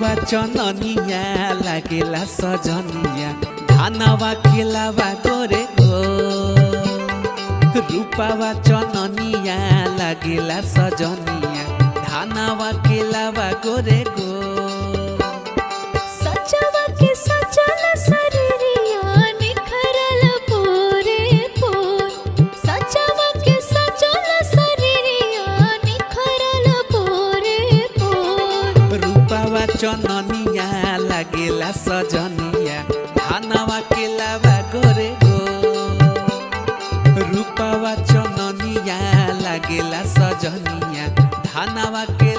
रूपावा चननिया लागेला सजनिया धानवा खेलावा गोरे गो। रूपावा चननिया लागेला सजनिया धानवा खेलावा गोरे गो। सजवा के सजल शरीरिया निखरल पोरे पोर। सजवा के सजल शरीरिया निखरल पोरे पोर। रूपावा चननिया लागेला सजनिया धानवा खेलावा गोरे गो। रूपावा चननिया लागेला सजनिया धानवा के